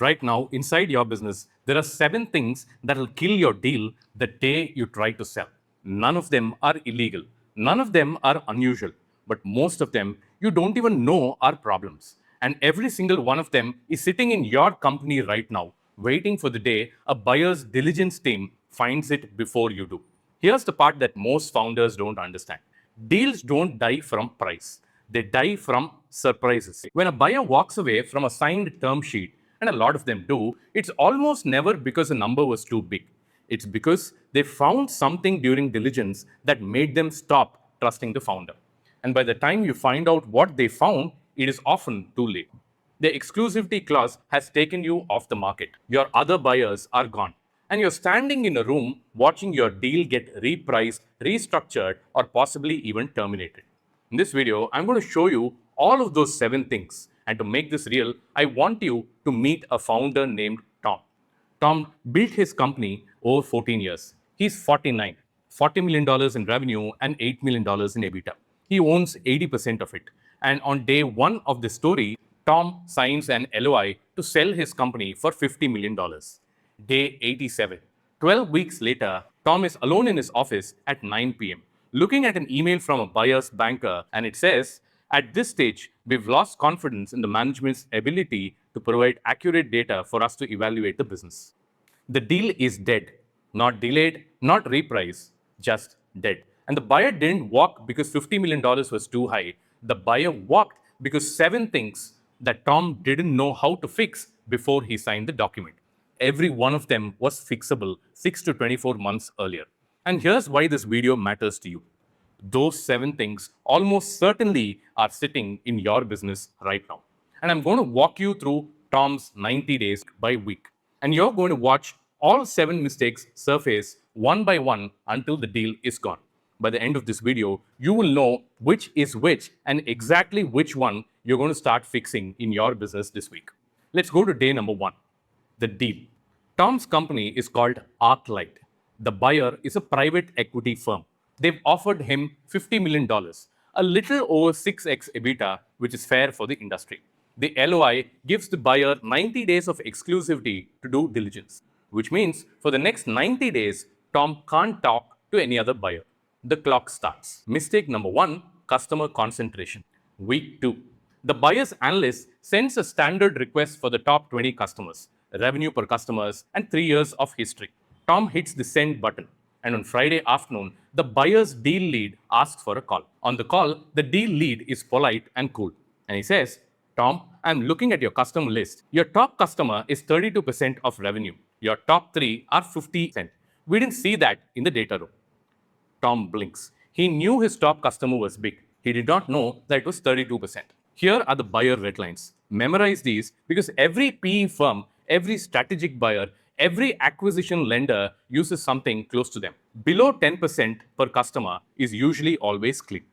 Right now, inside your business, there are 7 things that will kill your deal the day you try to sell. None of them are illegal. None of them are unusual. But most of them you don't even know are problems. And every single one of them is sitting in your company right now, waiting for the day a buyer's diligence team finds it before you do. Here's the part that most founders don't understand. Deals don't die from price. They die from surprises. When a buyer walks away from a signed term sheet, and a lot of them do, it's almost never because the number was too big. It's because they found something during diligence that made them stop trusting the founder. And by the time you find out what they found, it is often too late. The exclusivity clause has taken you off the market. Your other buyers are gone. And you're standing in a room watching your deal get repriced, restructured, or possibly even terminated. In this video, I'm going to show you all of those 7 things. And to make this real, I want you to meet a founder named Tom. Tom built his company over 14 years. He's 49, $40 million in revenue and $8 million in EBITDA. He owns 80% of it. And on day 1 of the story, Tom signs an LOI to sell his company for $50 million. Day 87. 12 weeks later, Tom is alone in his office at 9 p.m., looking at an email from a buyer's banker, and it says, "At this stage, we've lost confidence in the management's ability to provide accurate data for us to evaluate the business." The deal is dead, not delayed, not repriced, just dead. And the buyer didn't walk because $50 million was too high. The buyer walked because 7 things that Tom didn't know how to fix before he signed the document. Every one of them was fixable 6 to 24 months earlier. And here's why this video matters to you. Those 7 things almost certainly are sitting in your business right now. And I'm going to walk you through Tom's 90 days by week. And you're going to watch all 7 mistakes surface one by one until the deal is gone. By the end of this video, you will know which is which and exactly which one you're going to start fixing in your business this week. Let's go to day number 1, the deal. Tom's company is called ArcLight. The buyer is a private equity firm. They've offered him $50 million, a little over 6x EBITDA, which is fair for the industry. The LOI gives the buyer 90 days of exclusivity to do diligence, which means for the next 90 days, Tom can't talk to any other buyer. The clock starts. Mistake number 1, customer concentration. Week 2. The buyer's analyst sends a standard request for the top 20 customers, revenue per customers, and 3 years of history. Tom hits the send button, and on Friday afternoon, the buyer's deal lead asks for a call. On the call, the deal lead is polite and cool, and he says, "Tom, I'm looking at your customer list. Your top customer is 32% of revenue. Your top 3 are 50%. We didn't see that in the data room." Tom blinks. He knew his top customer was big. He did not know that it was 32%. Here are the buyer red lines. Memorize these because every PE firm, every strategic buyer, every acquisition lender uses something close to them. Below 10% per customer is usually always clean.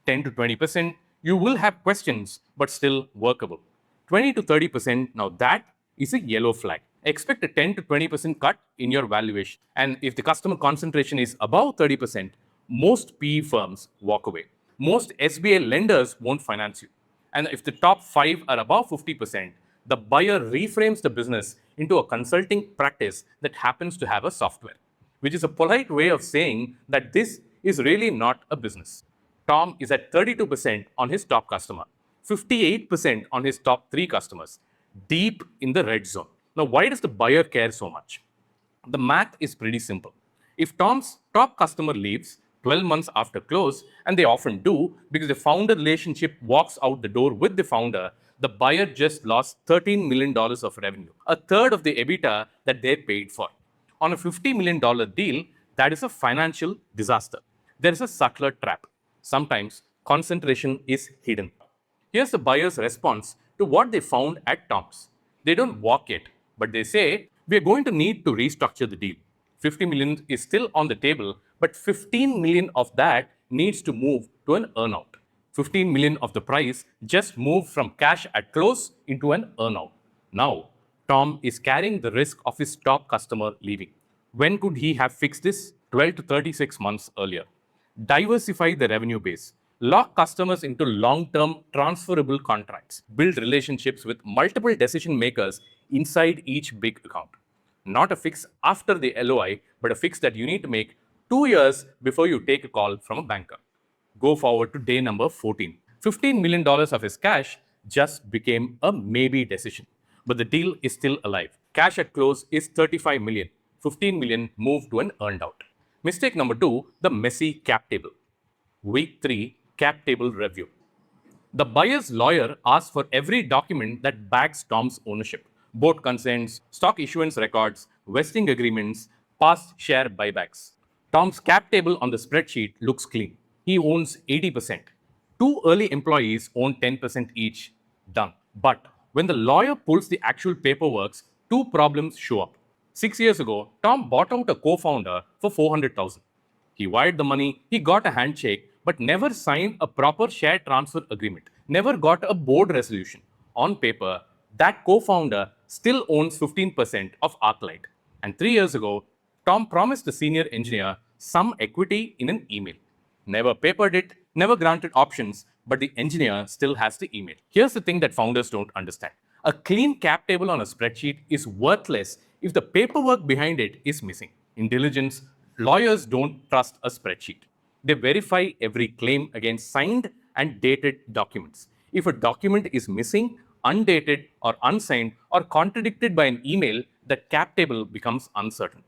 10 to 20%, you will have questions, but still workable. 20 to 30%, now that is a yellow flag. Expect a 10 to 20% cut in your valuation. And if the customer concentration is above 30%, most PE firms walk away. Most SBA lenders won't finance you. And if the top 5 are above 50%, the buyer reframes the business into a consulting practice that happens to have a software, which is a polite way of saying that this is really not a business. Tom is at 32% on his top customer, 58% on his top 3 customers, deep in the red zone. Now, why does the buyer care so much? The math is pretty simple. If Tom's top customer leaves 12 months after close, and they often do because the founder relationship walks out the door with the founder, the buyer just lost $13 million of revenue, a third of the EBITDA that they paid for. On a $50 million deal, that is a financial disaster. There is a subtler trap. Sometimes concentration is hidden. Here's the buyer's response to what they found at Tom's. They don't walk it, but they say, "We are going to need to restructure the deal. 50 million is still on the table, but 15 million of that needs to move to an earnout. 15 million of the price just moved from cash at close into an earnout." Now, Tom is carrying the risk of his top customer leaving. When could he have fixed this? 12 to 36 months earlier. Diversify the revenue base. Lock customers into long-term transferable contracts. Build relationships with multiple decision makers inside each big account. Not a fix after the LOI, but a fix that you need to make 2 years before you take a call from a banker. Go forward to day number 14. $15 million of his cash just became a maybe decision. But the deal is still alive. Cash at close is 35 million. 15 million moved to an earned out. Mistake number 2, the messy cap table. Week 3, cap table review. The buyer's lawyer asked for every document that backs Tom's ownership. Board consents, stock issuance records, vesting agreements, past share buybacks. Tom's cap table on the spreadsheet looks clean. He owns 80%. Two early employees own 10% each. Done. But when the lawyer pulls the actual paperwork, two problems show up. 6 years ago, Tom bought out a co-founder for 400,000. He wired the money, he got a handshake, but never signed a proper share transfer agreement, never got a board resolution. On paper, that co-founder still owns 15% of Arclight. And 3 years ago, Tom promised the senior engineer some equity in an email. Never papered it, never granted options, but the engineer still has the email. Here's the thing that founders don't understand. A clean cap table on a spreadsheet is worthless if the paperwork behind it is missing. In diligence, lawyers don't trust a spreadsheet. They verify every claim against signed and dated documents. If a document is missing, undated, or unsigned, or contradicted by an email, the cap table becomes uncertain.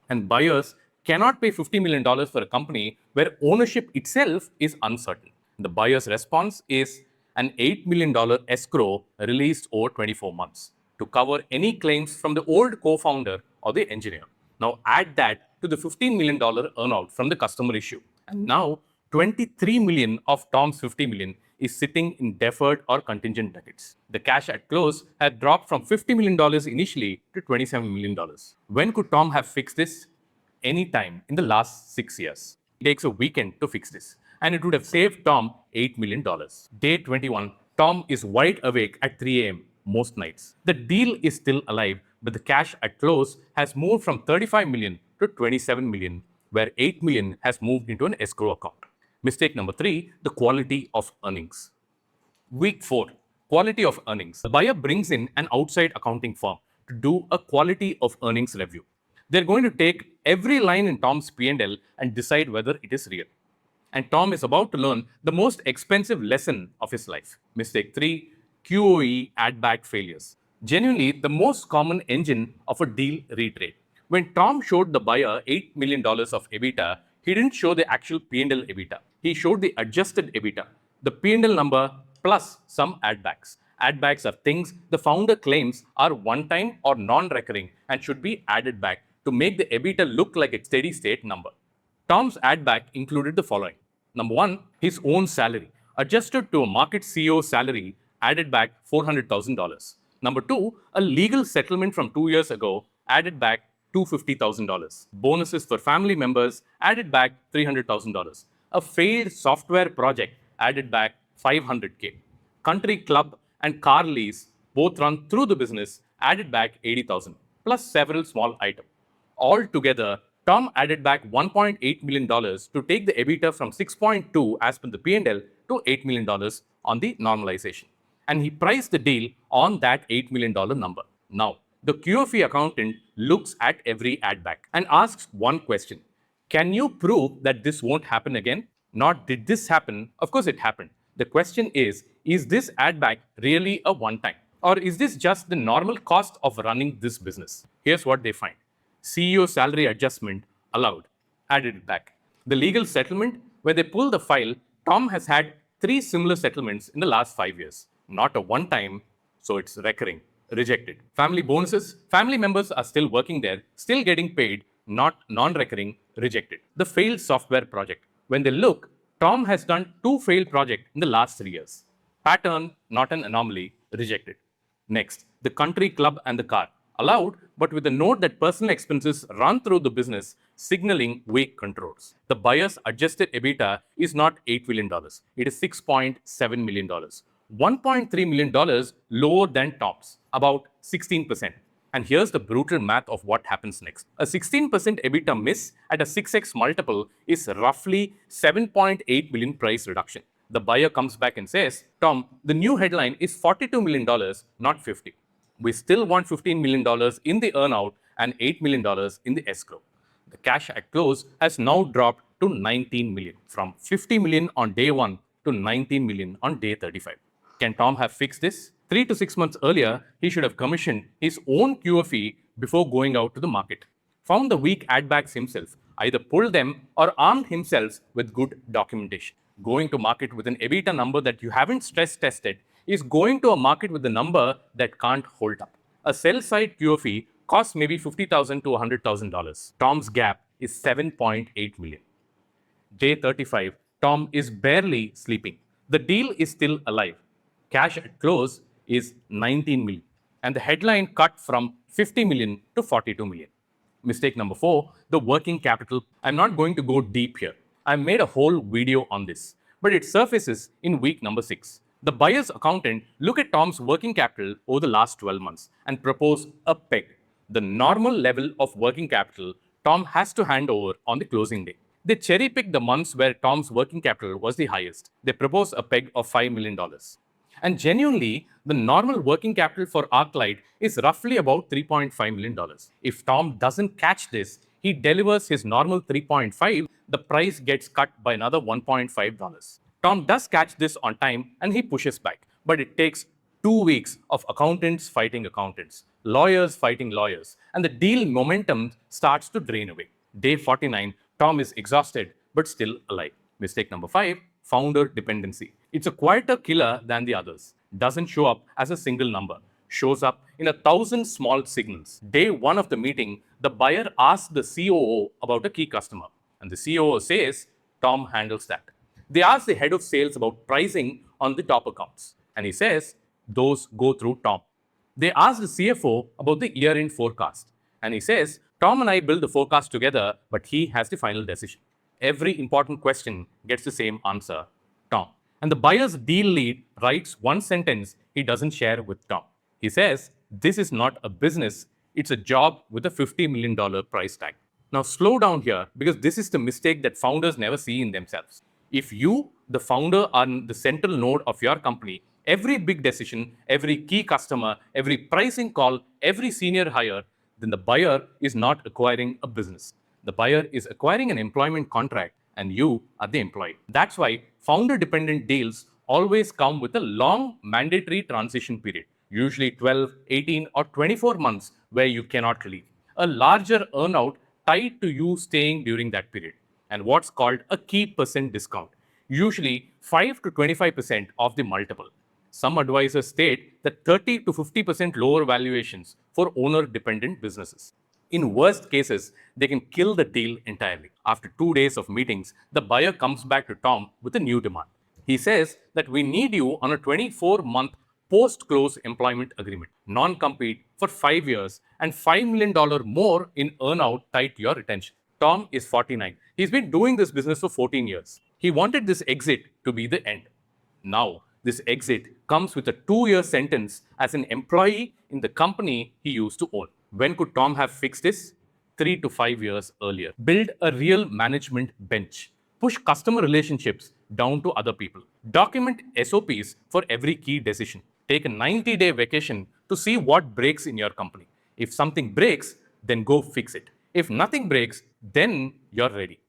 And buyers cannot pay $50 million for a company where ownership itself is uncertain. The buyer's response is an $8 million escrow released over 24 months to cover any claims from the old co-founder or the engineer. Now add that to the $15 million earnout from the customer issue. And now 23 million of Tom's 50 million is sitting in deferred or contingent buckets. The cash at close had dropped from $50 million initially to $27 million. When could Tom have fixed this? Anytime in the last 6 years. It takes a weekend to fix this, and it would have saved Tom $8 million. Day 21, Tom is wide awake at 3 a.m. most nights. The deal is still alive, but the cash at close has moved from 35 million to 27 million, where 8 million has moved into an escrow account. Mistake number 3, the quality of earnings. Week 4, quality of earnings. The buyer brings in an outside accounting firm to do a quality of earnings review. They're going to take every line in Tom's P&L and decide whether it is real. And Tom is about to learn the most expensive lesson of his life. Mistake 3, QOE add-back failures. Genuinely, the most common engine of a deal retrade. When Tom showed the buyer $8 million of EBITDA, he didn't show the actual P&L EBITDA. He showed the adjusted EBITDA, the P&L number plus some add-backs. Add-backs are things the founder claims are one-time or non-recurring and should be added back to make the EBITDA look like a steady-state number. Tom's add-back included the following. Number 1, his own salary. Adjusted to a market CEO salary, added back $400,000. Number 2, a legal settlement from 2 years ago, added back $250,000. Bonuses for family members, added back $300,000. A failed software project, added back $500K. Country club and car lease, both run through the business, added back $80,000, plus several small items. Altogether, Tom added back $1.8 million to take the EBITDA from 6.2 as per the P&L to $8 million on the normalization. And he priced the deal on that $8 million number. Now, the QFE accountant looks at every add back and asks one question. Can you prove that this won't happen again? Not did this happen? Of course it happened. The question is this add back really a one-time? Or is this just the normal cost of running this business? Here's what they find. CEO salary adjustment allowed, added it back. The legal settlement, where they pull the file, Tom has had 3 similar settlements in the last 5 years. Not a one-time, so it's recurring, rejected. Family bonuses, family members are still working there, still getting paid, not non-recurring, rejected. The failed software project. When they look, Tom has done 2 failed projects in the last 3 years. Pattern, not an anomaly, rejected. Next, the country club and the car. Allowed, but with a note that personal expenses run through the business, signaling weak controls. The buyer's adjusted EBITDA is not $8 million. It is $6.7 million. $1.3 million lower than Tom's, about 16%. And here's the brutal math of what happens next. A 16% EBITDA miss at a 6x multiple is roughly $7.8 million price reduction. The buyer comes back and says, Tom, the new headline is $42 million, not 50. We still want $15 million in the earnout and $8 million in the escrow. The cash at close has now dropped to 19 million, from 50 million on day 1 to 19 million on day 35. Can Tom have fixed this? 3 to 6 months earlier, he should have commissioned his own QFE before going out to the market. Found the weak add-backs himself, either pulled them or armed himself with good documentation. Going to market with an EBITDA number that you haven't stress tested is going to a market with a number that can't hold up. A sell-side QFE costs maybe $50,000 to $100,000. Tom's gap is 7.8 million. Day 35, Tom is barely sleeping. The deal is still alive. Cash at close is 19 million. And the headline cut from 50 million to 42 million. Mistake number 4, the working capital. I'm not going to go deep here. I made a whole video on this, but it surfaces in week number 6. The buyer's accountant look at Tom's working capital over the last 12 months and propose a peg, the normal level of working capital Tom has to hand over on the closing day. They cherry pick the months where Tom's working capital was the highest. They propose a peg of $5 million. And genuinely, the normal working capital for ArcLight is roughly about $3.5 million. If Tom doesn't catch this, he delivers his normal 3.5, the price gets cut by another $1.5. Tom does catch this on time and he pushes back, but it takes 2 weeks of accountants fighting accountants, lawyers fighting lawyers, and the deal momentum starts to drain away. Day 49, Tom is exhausted but still alive. Mistake number 5, founder dependency. It's a quieter killer than the others. Doesn't show up as a single number. Shows up in 1,000 small signals. Day 1 of the meeting, the buyer asks the COO about a key customer. And the COO says, Tom handles that. They ask the head of sales about pricing on the top accounts. And he says, those go through Tom. They ask the CFO about the year-end forecast. And he says, Tom and I build the forecast together, but he has the final decision. Every important question gets the same answer, Tom. And the buyer's deal lead writes one sentence he doesn't share with Tom. He says, this is not a business, it's a job with a $50 million price tag. Now slow down here, because this is the mistake that founders never see in themselves. If you, the founder, are the central node of your company, every big decision, every key customer, every pricing call, every senior hire, then the buyer is not acquiring a business. The buyer is acquiring an employment contract and you are the employee. That's why founder-dependent deals always come with a long mandatory transition period, usually 12, 18, or 24 months where you cannot leave. A larger earnout tied to you staying during that period, and what's called a key percent discount, usually 5 to 25% of the multiple. Some advisors state that 30 to 50% lower valuations for owner-dependent businesses. In worst cases, they can kill the deal entirely. After 2 days of meetings, the buyer comes back to Tom with a new demand. He says that we need you on a 24-month post-close employment agreement, non-compete for 5 years, and $5 million more in earnout tied to your retention. Tom is 49. He's been doing this business for 14 years. He wanted this exit to be the end. Now, this exit comes with a 2-year sentence as an employee in the company he used to own. When could Tom have fixed this? 3 to 5 years earlier. Build a real management bench. Push customer relationships down to other people. Document SOPs for every key decision. Take a 90-day vacation to see what breaks in your company. If something breaks, then go fix it. If nothing breaks, then you're ready.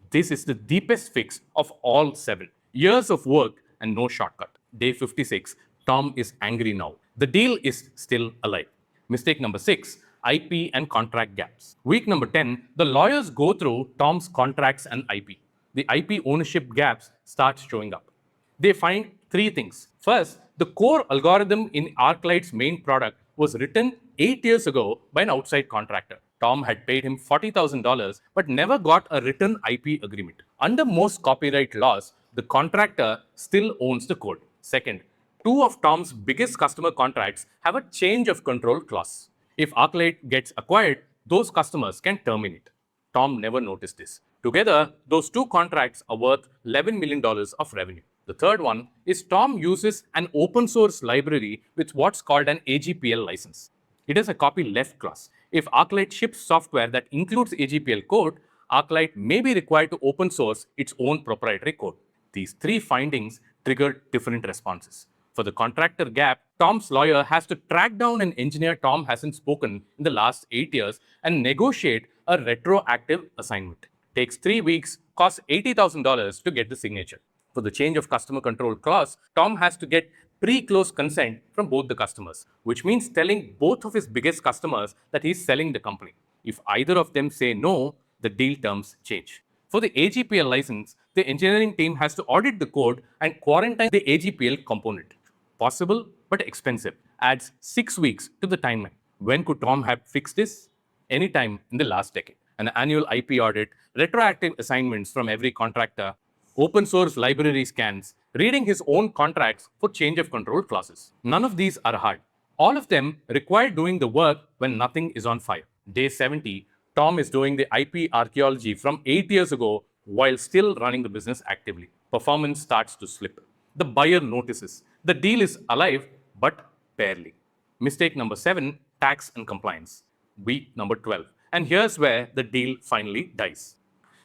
This is the deepest fix of all 7. Years of work and no shortcut. Day 56, Tom is angry now. The deal is still alive. Mistake number 6, IP and contract gaps. Week number 10, the lawyers go through Tom's contracts and IP. The IP ownership gaps start showing up. They find 3 things. First, the core algorithm in ArcLight's main product was written 8 years ago by an outside contractor. Tom had paid him $40,000 but never got a written IP agreement. Under most copyright laws, the contractor still owns the code. Second, 2 of Tom's biggest customer contracts have a change of control clause. If ArcLight gets acquired, those customers can terminate. Tom never noticed this. Together, those 2 contracts are worth $11 million of revenue. The third one is Tom uses an open source library with what's called an AGPL license. It has a copy left clause. If ArcLight ships software that includes AGPL code, ArcLight may be required to open source its own proprietary code. These 3 findings triggered different responses. For the contractor gap, Tom's lawyer has to track down an engineer Tom hasn't spoken in the last 8 years and negotiate a retroactive assignment. Takes 3 weeks, costs $80,000 to get the signature. For the change of customer control clause, Tom has to get pre-close consent from both the customers, which means telling both of his biggest customers that he's selling the company. If either of them say no, the deal terms change. For the AGPL license, the engineering team has to audit the code and quarantine the AGPL component. Possible but expensive. Adds 6 weeks to the timeline. When could Tom have fixed this? Anytime in the last decade. An annual IP audit, retroactive assignments from every contractor, open source library scans, reading his own contracts for change of control clauses. None of these are hard. All of them require doing the work when nothing is on fire. Day 70, Tom is doing the IP archaeology from 8 years ago while still running the business actively. Performance starts to slip. The buyer notices. The deal is alive, but barely. Mistake number 7, tax and compliance. Week number 12. And here's where the deal finally dies.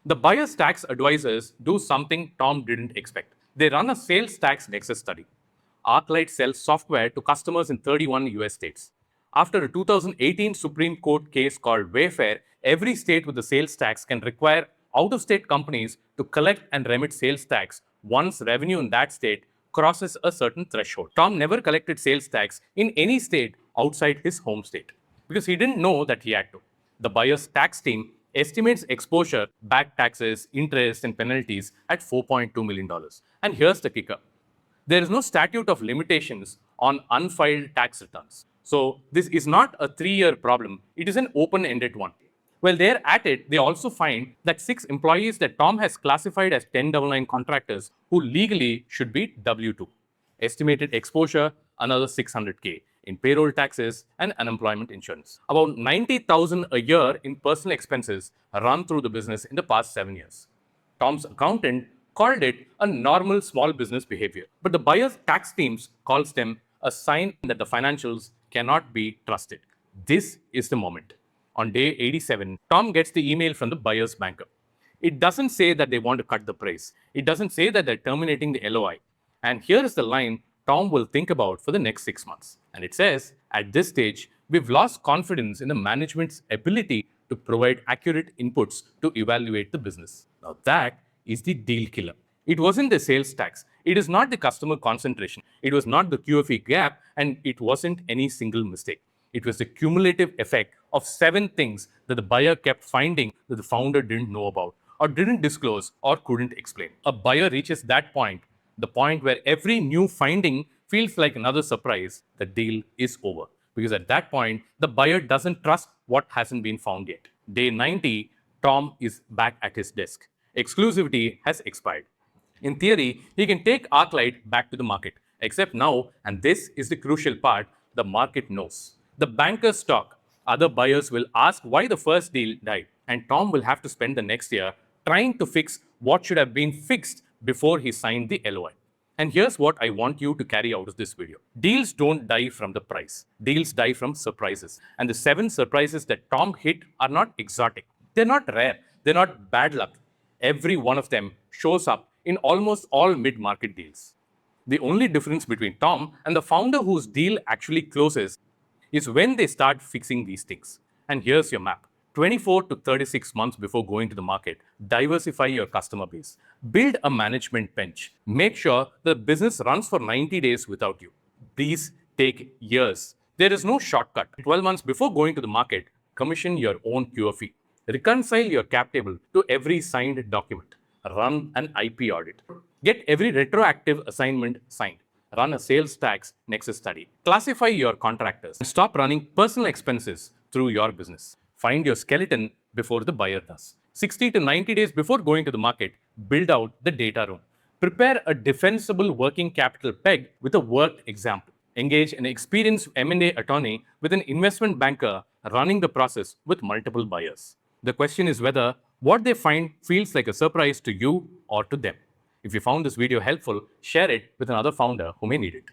The buyer's tax advisors do something Tom didn't expect. They run a sales tax nexus study. ArcLight sells software to customers in 31 US states. After a 2018 Supreme Court case called Wayfair, every state with the sales tax can require out-of-state companies to collect and remit sales tax once revenue in that state crosses a certain threshold. Tom never collected sales tax in any state outside his home state because he didn't know that he had to. The buyer's tax team estimates exposure, back taxes, interest, and penalties at $4.2 million. And here's the kicker. There is no statute of limitations on unfiled tax returns. So this is not a 3-year problem. It is an open-ended one. While they're at it, they also find that 6 employees that Tom has classified as 1099 contractors who legally should be W-2. Estimated exposure, another $600K in payroll taxes and unemployment insurance. About $90,000 a year in personal expenses run through the business in the past 7 years. Tom's accountant called it a normal small business behavior, but the buyer's tax teams calls them a sign that the financials cannot be trusted. This is the moment. On day 87, Tom gets the email from the buyer's banker. It doesn't say that they want to cut the price. It doesn't say that they're terminating the LOI. And here is the line Tom will think about for the next 6 months. And it says, at this stage, we've lost confidence in the management's ability to provide accurate inputs to evaluate the business. Now that is the deal killer. It wasn't the sales tax. It is not the customer concentration. It was not the QFE gap, and it wasn't any single mistake. It was the cumulative effect of 7 things that the buyer kept finding that the founder didn't know about, or didn't disclose, or couldn't explain. A buyer reaches that point, the point where every new finding feels like another surprise. The deal is over. Because at that point, the buyer doesn't trust what hasn't been found yet. Day 90, Tom is back at his desk. Exclusivity has expired. In theory, he can take ArcLight back to the market. Except now, and this is the crucial part, the market knows. The bankers talk. Other buyers will ask why the first deal died. And Tom will have to spend the next year trying to fix what should have been fixed before he signed the LOI. And here's what I want you to carry out of this video. Deals don't die from the price. Deals die from surprises. And the 7 surprises that Tom hit are not exotic. They're not rare. They're not bad luck. Every one of them shows up in almost all mid-market deals. The only difference between Tom and the founder whose deal actually closes is when they start fixing these things. And here's your map. 24 to 36 months before going to the market, diversify your customer base. Build a management bench. Make sure the business runs for 90 days without you. These take years. There is no shortcut. 12 months before going to the market, commission your own QFE. Reconcile your cap table to every signed document. Run an IP audit. Get every retroactive assignment signed. Run a sales tax nexus study. Classify your contractors. And stop running personal expenses through your business. Find your skeleton before the buyer does. 60 to 90 days before going to the market, build out the data room. Prepare a defensible working capital peg with a worked example. Engage an experienced M&A attorney with an investment banker running the process with multiple buyers. The question is whether what they find feels like a surprise to you or to them. If you found this video helpful, share it with another founder who may need it.